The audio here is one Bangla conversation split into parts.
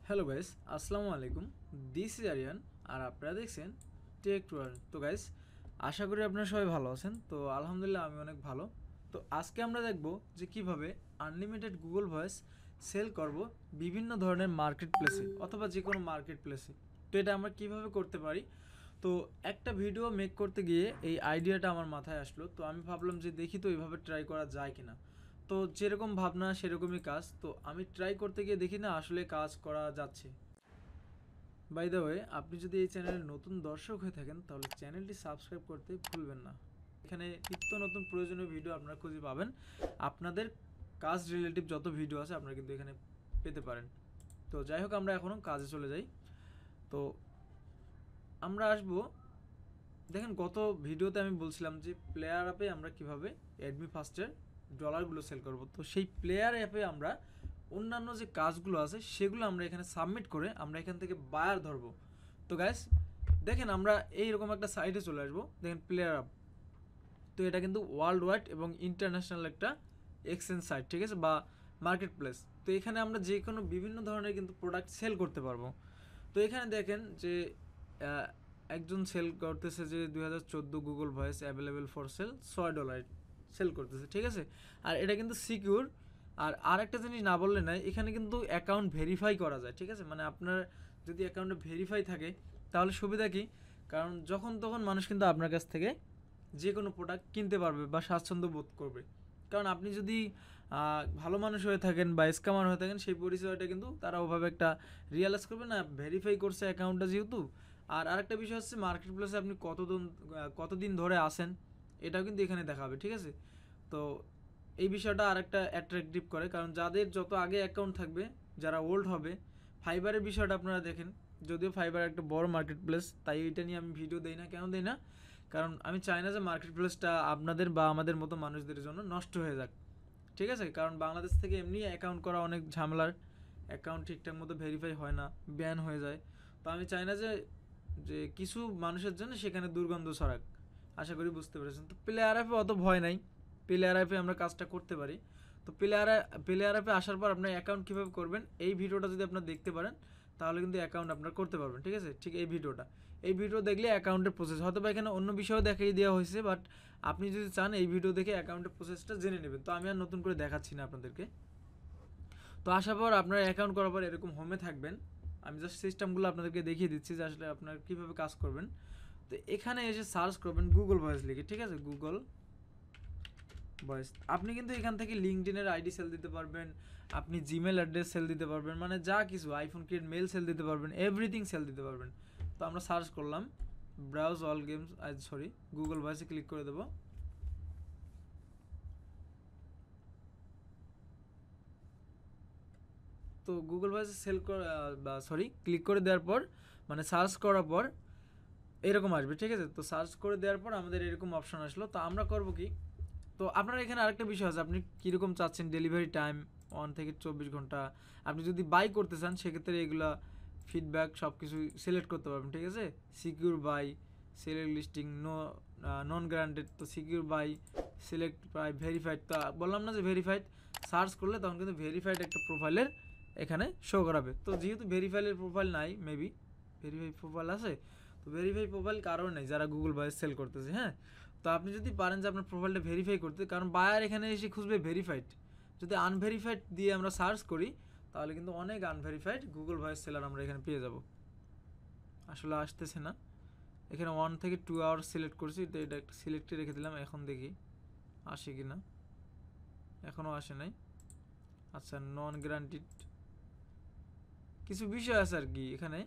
হ্যালো গাইস, আসসালামু আলাইকুম। দিস ইজ আরিয়ান আর আপনারা দেখছেন টেক টুয়ার্ল্ড। তো গাইস, আশা করি আপনারা সবাই ভালো আছেন। তো আলহামদুলিল্লাহ আমি অনেক ভালো। তো আজকে আমরা দেখব যে কিভাবে আনলিমিটেড গুগল ভয়েস সেল করব বিভিন্ন ধরনের মার্কেট প্লেসে অথবা যে কোনো মার্কেট প্লেসে। তো এটা আমরা কিভাবে করতে পারি। তো একটা ভিডিও মেক করতে গিয়ে এই আইডিয়াটা আমার মাথায় আসলো। তো আমি ভাবলাম যে দেখি তো এইভাবে ট্রাই করা যায় কিনা। তো যেরকম ভাবনা সেরকমই কাজ। তো আমি ট্রাই করতে গিয়ে দেখি না আসলে কাজ করা যাচ্ছে। বাই দ্য ওয়ে, আপনি যদি এই চ্যানেলের নতুন দর্শক হয়ে থাকেন তাহলে চ্যানেলটি সাবস্ক্রাইব করতে ভুলবেন না। এখানে নিত্য নতুন প্রয়োজনীয় ভিডিও আপনারা খুঁজে পাবেন। আপনাদের কাজ রিলেটিভ যত ভিডিও আছে আপনারা কিন্তু এখানে পেতে পারেন। তো যাই হোক, আমরা এখনও কাজে চলে যাই। তো আমরা আসবো, দেখেন গত ভিডিওতে আমি বলছিলাম যে প্লেয়ার অ্যাপে আমরা কিভাবে অ্যাডমি ফার্স্টের ডলারগুলো সেল করব। তো সেই প্লেয়ার অ্যাপে আমরা অন্যান্য যে কাজগুলো আছে সেগুলো আমরা এখানে সাবমিট করে আমরা এখান থেকে বায়ার ধরবো। তো গাইস, দেখেন আমরা এইরকম একটা সাইটে চলে আসবো। দেখেন প্লেয়ার অ্যাপ। তো এটা কিন্তু ওয়ার্ল্ড ওয়াইড এবং ইন্টারন্যাশনাল একটা এক্সচেঞ্জ সাইট, ঠিক আছে, বা মার্কেট প্লেস। তো এখানে আমরা যে কোনো বিভিন্ন ধরনের কিন্তু প্রোডাক্ট সেল করতে পারবো। তো এখানে দেখেন যে একজন সেল করতেছে যে 2014 Google voice available for sale $6 sell করতেছে, ঠিক আছে। আর এটা কিন্তু সিকিউর। আর একটা জিনিস না বললে নাই, এখানে কিন্তু অ্যাকাউন্ট ভেরিফাই করা যায়, ঠিক আছে। মানে আপনার যদি অ্যাকাউন্টে ভেরিফাই থাকে তাহলে সুবিধা কি, কারণ যখন তখন মানুষ কিন্তু আপনার কাছ থেকে যে কোনো প্রোডাক্ট কিনতে পারবে বা স্বাচ্ছন্দ্য বোধ করবে। কারণ আপনি যদি ভালো মানুষ হয়ে থাকেন বা স্ক্যামার হয়ে থাকেন, সেই পরিচয়টা কিন্তু তারা ওভাবে একটা রিয়েলাইজ করবে না, ভেরিফাই করছে অ্যাকাউন্টটা যেহেতু। আর আরেকটা বিষয় হচ্ছে মার্কেট প্লেসে আপনি কতদিন ধরে আসেন এটাও কিন্তু এখানে দেখাবে, ঠিক আছে। তো এই বিষয়টা আরেকটা অ্যাট্রাকটিভ করে, কারণ যাদের যত আগে অ্যাকাউন্ট থাকবে, যারা ওল্ড হবে। ফাইবারের বিষয়টা আপনারা দেখেন, যদিও ফাইবার একটা বড় মার্কেট প্লেস, তাই এটা নিয়ে আমি ভিডিও দেই না। কেন দেই না, কারণ আমি চাই না যে মার্কেট প্লেসটা আপনাদের বা আমাদের মতো মানুষদের জন্য নষ্ট হয়ে যাক, ঠিক আছে। কারণ বাংলাদেশ থেকে এমনি অ্যাকাউন্ট করা অনেক ঝামেলার, অ্যাকাউন্ট ঠিকঠাক মতো ভেরিফাই হয় না, ব্যান হয়ে যায়। তো আমি চাই না যে যে কিছু মানুষের জন্য সেখানে দুর্গন্ধ ছড়াক। আশা করি বুঝতে পেরেছেন। তো প্লেয়ার অ্যাপে অত ভয় নাই, প্লেয়ার অ্যাপে আমরা কাজটা করতে পারি। তো প্লেয়ার অ্যাপে আসার পর আপনার অ্যাকাউন্ট কীভাবে করবেন এই ভিডিওটা যদি আপনারা দেখতে পারেন তাহলে কিন্তু অ্যাকাউন্ট আপনারা করতে পারবেন, ঠিক আছে। ঠিক এই ভিডিও দেখলে অ্যাকাউন্টের প্রসেস, হয়তো বা এখানে অন্য বিষয়ও দেখিয়ে দেওয়া হয়েছে, বাট আপনি যদি চান এই ভিডিও দেখে অ্যাকাউন্টের প্রসেসটা জেনে নেবেন। তো আমি আর নতুন করে দেখাচ্ছি না আপনাদেরকে। তো আসার পর আপনারা অ্যাকাউন্ট করার পর এরকম হোমে থাকবেন। আমি জাস্ট সিস্টেমগুলো আপনাদেরকে দেখিয়ে দিচ্ছি যে আসলে আপনারা কীভাবে কাজ করবেন। তো এখানে এসে সার্চ করবেন গুগল ভয়েস লিখে, ঠিক আছে, গুগল ভয়েস। আপনি কিন্তু এখান থেকে লিঙ্কডিনের আইডি সেল দিতে পারবেন, আপনি জিমেল অ্যাড্রেস সেল দিতে পারবেন, মানে যা কিছু আইফোন ক্রিয়েট মেল সেল দিতে পারবেন, এভরিথিং সেল দিতে পারবেন। তো আমরা সার্চ করলাম ব্রাউজ অল গেমস, গুগল ভয়েসে ক্লিক করে দেবো। তো গুগল ভয়েসে ক্লিক করে দেওয়ার পর, মানে সার্চ করার পর এরকম আসবে, ঠিক আছে। তো সার্চ করে দেওয়ার পর আমাদের এরকম অপশন আসলো। তো আমরা করব কি, তো আপনার এখানে আরেকটা বিষয় আছে, আপনি কীরকম চাচ্ছেন ডেলিভারি টাইম, 1 থেকে 24 ঘন্টা। আপনি যদি বাই করতে চান সেক্ষেত্রে এগুলা ফিডব্যাক সব কিছু সিলেক্ট করতে পারবেন, ঠিক আছে। Secure buy, select listing, non guaranteed. তো secure buy, select buy, verified. তো বললাম না যে ভেরিফাইড সার্চ করলে তখন কিন্তু ভেরিফাইড একটা প্রোফাইলের এখানে শো করাবে। তো যেহেতু ভেরিফাইলের প্রোফাইল নাই, মেবি ভেরিফাই প্রোফাইল আছে, তো ভেরিফাই প্রোফাইল কারণ নেই যারা গুগল ভয়েস সেল করতেছে, হ্যাঁ। তো আপনি যদি পারেন যে আপনার প্রোফাইলটা ভেরিফাই করতে, কারণ বায়ার এখানে এসে খুঁজবে ভেরিফাইড। যদি আনভেরিফাইড দিয়ে আমরা সার্চ করি তাহলে কিন্তু অনেক আনভেরিফাইড গুগল ভয়েস সেলার আমরা এখানে পেয়ে যাব। আসলে আসতেছে না, এখানে 1 থেকে 2 আওয়ার সিলেক্ট করছি, তো এটা একটা সিলেক্টে রেখে দিলাম। এখন দেখি আসে কি না, এখনও আসে নাই। আচ্ছা, নন গ্যারান্টিড কিছু বিষয় আছে আর কি এখানে।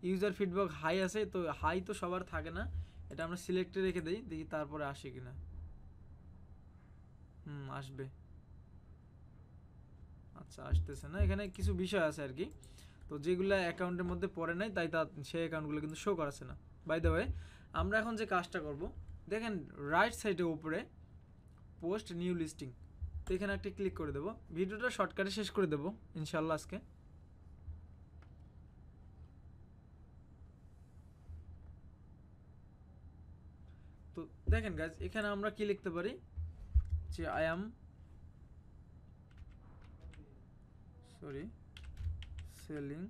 ইউজার ফিডব্যাক হাই আছে, তো হাই তো সবার থাকে না, এটা আমরা সিলেক্টে রেখে দিই, দেখি তারপরে আসে কি না। আসবে। আচ্ছা, আসতেছে না, এখানে কিছু বিষয় আছে আর কি। তো যেগুলো অ্যাকাউন্টের মধ্যে পড়ে নাই তাই সেই অ্যাকাউন্টগুলো কিন্তু শো করাচ্ছে না। বাই দ্য ওয়ে, আমরা এখন যে কাজটা করব, দেখেন রাইট সাইডে উপরে পোস্ট নিউ লিস্টিং। তো এখানে একটা ক্লিক করে দেবো। ভিডিওটা শর্টকাটে শেষ করে দেবো ইনশাল্লাহ আজকে। তো দেখেন গাইজ, এখানে আমরা কি লিখতে পারি যে আই অ্যাম সেলিং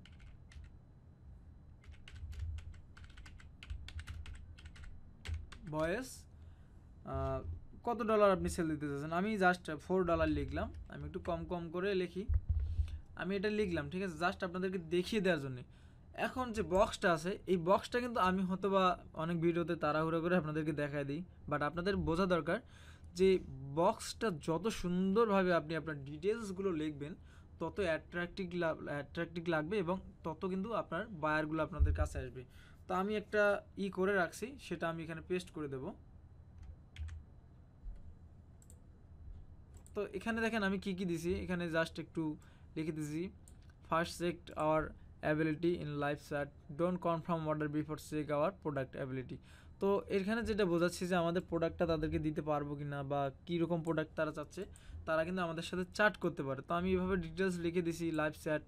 ভয়েস কত ডলার আপনি সেল দিতে চাচ্ছেন। আমি জাস্ট $4 লিখলাম, আমি একটু কম কম করে লিখি, আমি এটা লিখলাম, ঠিক আছে, জাস্ট আপনাদেরকে দেখিয়ে দেওয়ার জন্য। এখন যে বক্সটা আছে এই বক্সটা কিন্তু আমি হয়তো বা অনেক ভিডিওতে তাড়াহুড়ো করে আপনাদেরকে দেখায় দিই, বাট আপনাদের বোঝা দরকার যে বক্সটা যত সুন্দরভাবে আপনি আপনার ডিটেলসগুলো লিখবেন তত অ্যাট্রাকটিভ লাগবে এবং তত কিন্তু আপনার বায়ারগুলো আপনাদের কাছে আসবে। তো আমি একটা করে রাখছি, সেটা আমি এখানে পেস্ট করে দেব। তো এখানে দেখেন আমি কি দিছি, এখানে জাস্ট একটু লিখে দিছি, first check our ability in live chat, don't confirm order before check our product ability. তো এখানে যেটা বোঝাচ্ছি যে আমাদের প্রোডাক্টটা তাদেরকে দিতে পারবো কি না বা কীরকম প্রোডাক্ট তারা চাচ্ছে, তারা কিন্তু আমাদের সাথে চ্যাট করতে পারে। তো আমি এইভাবে ডিটেলস লিখে দিছি, live chat,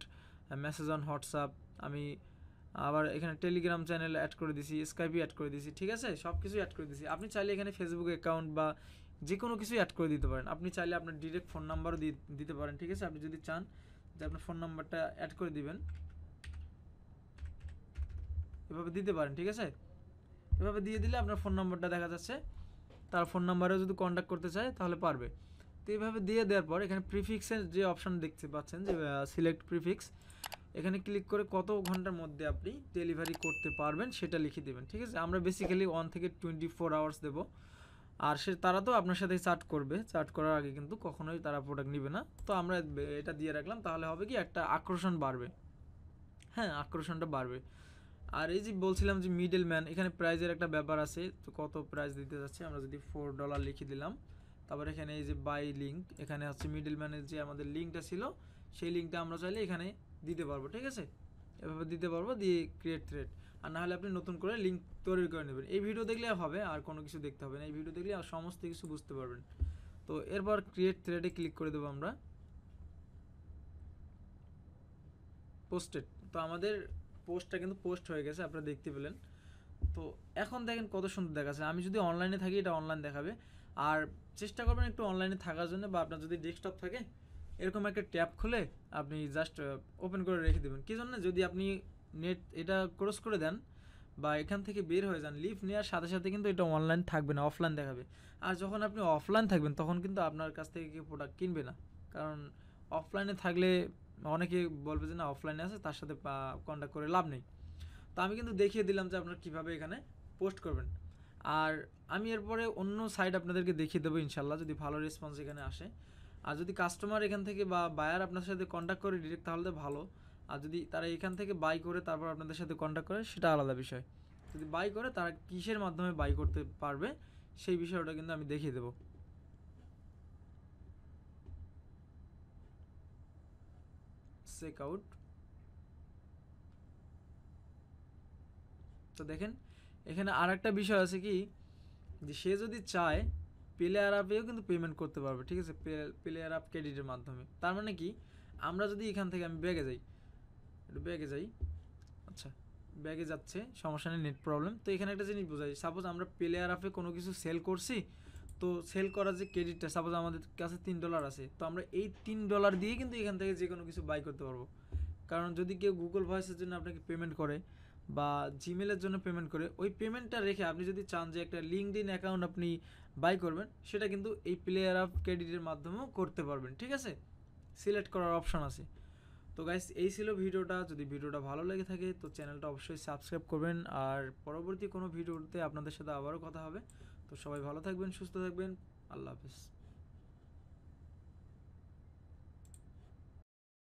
message on WhatsApp, আমি আবার এখানে টেলিগ্রাম চ্যানেল অ্যাড করে দিছি, স্কাইপি অ্যাড করে দিছি, ঠিক আছে, সব কিছু অ্যাড করে দিছি। আপনি চাইলে এখানে ফেসবুক অ্যাকাউন্ট বা যে কোনো কিছুই অ্যাড করে দিতে পারেন। আপনি চাইলে আপনার ডিরেক্ট ফোন নাম্বারও দিতে পারেন, ঠিক আছে। আপনি যদি চান যে আপনার ফোন নাম্বারটা অ্যাড করে দিবেন, এভাবে দিতে পারেন, ঠিক আছে। এভাবে দিয়ে দিলে আপনার ফোন নাম্বারটা দেখা যাচ্ছে, তার ফোন নাম্বারেও যদি কন্ট্যাক্ট করতে চায় তাহলে পারবে। তো এইভাবে দিয়ে দেওয়ার পর এখানে প্রিফিক্সের যে অপশান দেখতে পাচ্ছেন যে সিলেক্ট প্রিফিক্স, এখানে ক্লিক করে কত ঘন্টার মধ্যে আপনি ডেলিভারি করতে পারবেন সেটা লিখে দেবেন, ঠিক আছে। আমরা বেসিক্যালি 1 থেকে 24 আওয়ার্স দেবো। আর তারা তো আপনার সাথে চার্ট করবে, চার্ট করার আগে কিন্তু কখনোই তারা প্রোডাক্ট নেবে না। তো আমরা এটা দিয়ে রাখলাম, তাহলে হবে কি একটা আকর্ষণ বাড়বে, হ্যাঁ, আকর্ষণটা বাড়বে। আর এই যে বলছিলাম যে মিডল ম্যান, এখানে প্রাইজের একটা ব্যাপার আছে। তো কত প্রাইস দিতে যাচ্ছে, আমরা যদি $4 লিখে দিলাম, তারপর এখানে এই যে বাই লিঙ্ক, এখানে হচ্ছে মিডল ম্যানের যে আমাদের লিঙ্কটা ছিল সেই লিঙ্কটা আমরা চাইলে এখানে দিতে পারবো, ঠিক আছে, এভাবে দিতে পারবো, দিয়ে ক্রিয়েট থ্রেড। আর না হলে আপনি নতুন করে লিঙ্ক তৈরি করে নেবেন। এই ভিডিও দেখলে হবে, আর কোনো কিছু দেখতে হবে না, এই ভিডিও দেখলে আর সমস্ত কিছু বুঝতে পারবেন। তো এরপর ক্রিয়েট থ্রেডে ক্লিক করে দেবো আমরা, পোস্টেড। তো আমাদের পোস্টটা কিন্তু পোস্ট হয়ে গেছে, আপনারা দেখতে পেলেন। তো এখন দেখেন কত সুন্দর দেখাচ্ছে। আমি যদি অনলাইনে থাকি এটা অনলাইন দেখাবে। আর চেষ্টা করবেন একটু অনলাইনে থাকার জন্য, বা আপনার যদি ডেস্কটপ থাকে এরকম একটা ট্যাব খুলে আপনি জাস্ট ওপেন করে রেখে দেবেন। কী জন্য, যদি আপনি নেট এটা ক্রস করে দেন বা এখান থেকে বের হয়ে যান, লিভ নেওয়ার সাথে সাথে কিন্তু এটা অনলাইন থাকবে না, অফলাইন দেখাবে। আর যখন আপনি অফলাইন থাকবেন তখন কিন্তু আপনার কাছ থেকে কেউ প্রোডাক্ট কিনবে না, কারণ অফলাইনে থাকলে অনেকে বলবে যে না অফলাইনে আছে, তার সাথে কন্ট্যাক্ট করে লাভ নেই। তো আমি কিন্তু দেখিয়ে দিলাম যে আপনারা কীভাবে এখানে পোস্ট করবেন। আর আমি এরপরে অন্য সাইট আপনাদেরকে দেখিয়ে দেবো ইনশাল্লাহ, যদি ভালো রেসপন্স এখানে আসে। আর যদি কাস্টমার এখান থেকে বা বায়ার আপনার সাথে কন্ট্যাক্ট করে ডিরেক্ট, তাহলে ভালো। আর যদি তারা এখান থেকে বাই করে তারপর আপনাদের সাথে কন্ট্যাক্ট করে, সেটা আলাদা বিষয়। যদি বাই করে তারা কিসের মাধ্যমে বাই করতে পারবে সেই বিষয়টা কিন্তু আমি দেখিয়ে দেবো। Check out. তো দেখেন এখানে আর একটা বিষয় আছে কি, যে সে যদি চায় প্লেয়ার অ্যাপেও কিন্তু পেমেন্ট করতে পারবে, ঠিক আছে, প্লেয়ার অ্যাপ ক্রেডিটের মাধ্যমে। তার মানে কি, আমরা যদি এখান থেকে আমি ব্যাগে যাই, আচ্ছা ব্যাগে যাচ্ছে, সমস্যা নেই, নেট প্রবলেম। তো এখানে একটা জিনিস বোঝাই, সাপোজ আমরা প্লেয়ার অ্যাপে কোনো কিছু সেল করছি, তো সেল করার যে ক্রেডিটটা, সাপোজ আমাদের কাছে $3 আছে, তো আমরা এই $3 দিয়ে কিন্তু এখান থেকে যে কোনো কিছু বাই করতে পারবো। কারণ যদি কেউ গুগল ভয়েসের জন্য আপনাকে পেমেন্ট করে বা জিমেলের জন্য পেমেন্ট করে, ওই পেমেন্টটা রেখে আপনি যদি চান যে একটা লিঙ্কডইন অ্যাকাউন্ট আপনি বাই করবেন, সেটা কিন্তু এই প্লেয়ার অ্যাপ ক্রেডিটের মাধ্যমেও করতে পারবেন, ঠিক আছে, সিলেক্ট করার অপশন আছে। তো গাইস এই ছিল ভিডিওটা। যদি ভিডিওটা ভালো লেগে থাকে তো চ্যানেলটা অবশ্যই সাবস্ক্রাইব করবেন। আর পরবর্তী কোনো ভিডিওতে আপনাদের সাথে আবারও কথা হবে। তো সবাই ভালো থাকবেন, সুস্থ থাকবেন, আল্লাহ হাফেজ।